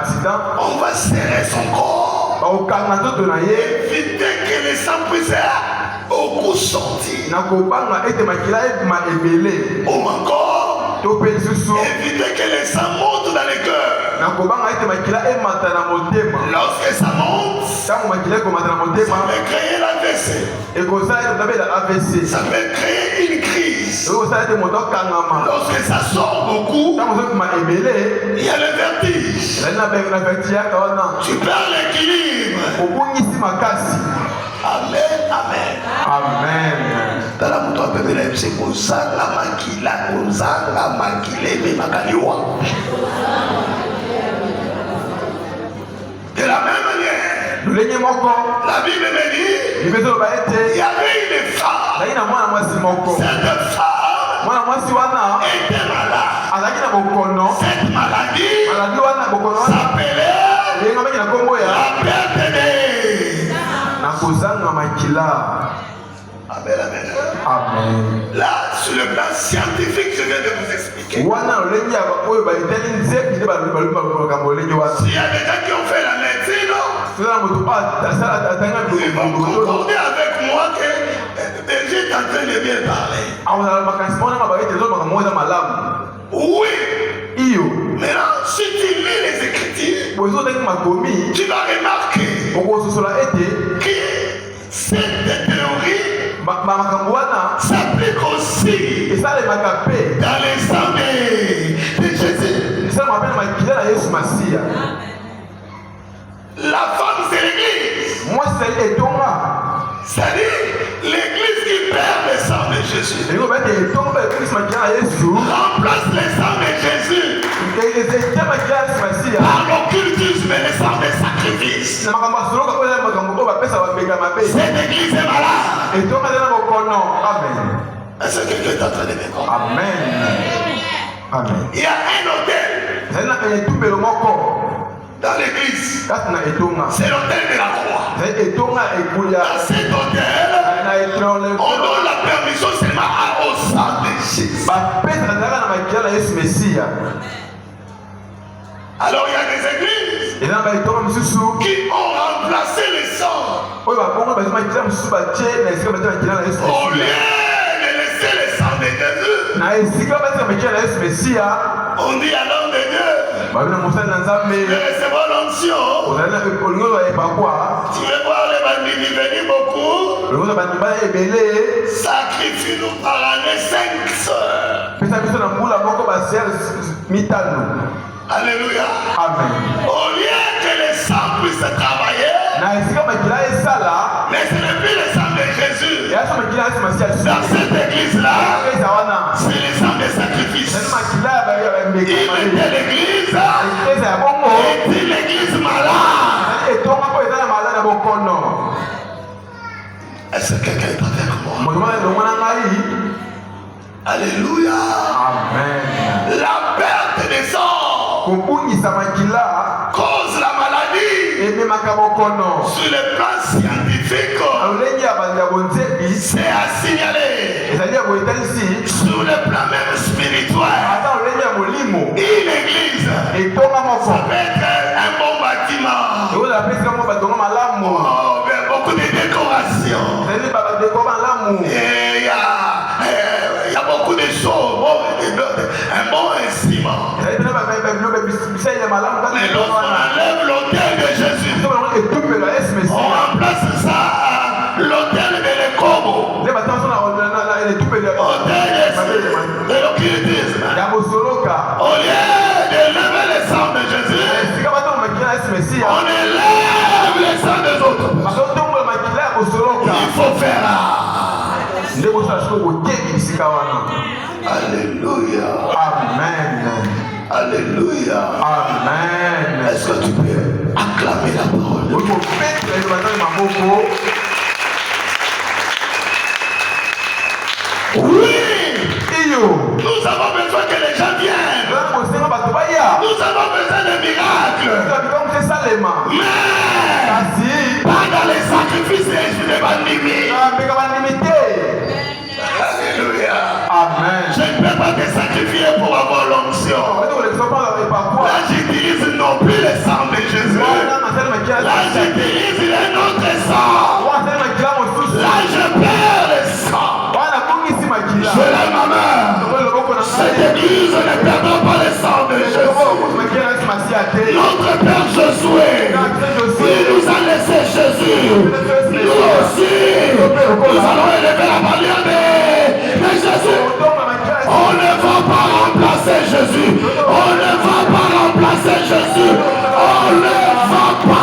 accident, on va serrer son corps, éviter que le sang puisse au coup sortir. Ou encore, éviter que le sang monte dans le cœur. Lorsque ça monte, ça peut créer l'AVC. Ça peut créer une crise. Lorsque ça sort beaucoup, il y a le vertige. Tu perds l'équilibre. Amen, amen. Amen. Dans la moto, c'est pour ça la maquille, de la même manière, la Bible me dit, il y avait une femme. Cette femme était malade. Cette maladie s'appelait la perte Amen, amen. Amen. Là, sur le plan scientifique, je viens de vous expliquer. S'il y a des gens qui ont fait la médecine, ils vont concorder avec moi que Brigitte est en train de bien parler. Oui. Maintenant, si tu lis les Écritures, tu vas remarquer que cette théorie s'applique aussi dans les armées de Jésus. La femme, c'est l'église. C'est-à-dire l'église qui perd le sang de Jésus. Remplace le sang de Jésus par l'occultisme et le sang de sacrifice. Cette église est malade. Est-ce que quelqu'un est en train de me comprendre? Amen. Amen. Il y a un hôtel dans l'église. C'est l'hôtel de la croix. Dans cet hôtel, on donne la permission seulement au sang de Jésus. Alors il y a des églises qui ont remplacé le sang. Au lieu de laisser le sang de Jésus, on dit à l'homme de Dieu de recevoir l'onction. Tu veux voir les bandits venir beaucoup? Sacrifie-nous par l'année 5 sœurs. Alléluia. Amen. Au lieu que le sang puisse travailler, mais ce n'est plus le sang de Jésus. Dans cette église-là, c'est le sang des sacrifices. Il était l'église, était l'église malade. Est-ce que quelqu'un est avec moi? Alléluia. Amen. La perte des sang cause la maladie. Sur le plan scientifique, c'est à signaler. Sur le plan même spirituel, une église, ça peut être un bon bâtiment. Beaucoup de décorations. Et il y a beaucoup de choses. Un bon instrument. Mais lorsqu'on enlève l'autel de Jésus, on remplace ça à l'autel de l'Ekobo, de l'occultisme. Au lieu de lever le sang de Jésus, on élève le sang des autres. Il faut faire Alléluia. Amen. Alléluia. Amen. Est-ce que tu peux acclamer la parole? Oui. Nous avons besoin que les gens viennent. Nous avons besoin de miracles. Mais pas dans les sacrifices de bandits. Alléluia. Amen. Je ne peux pas te sacrifier pour avoir Notre Père Josué, il nous a laissé Jésus.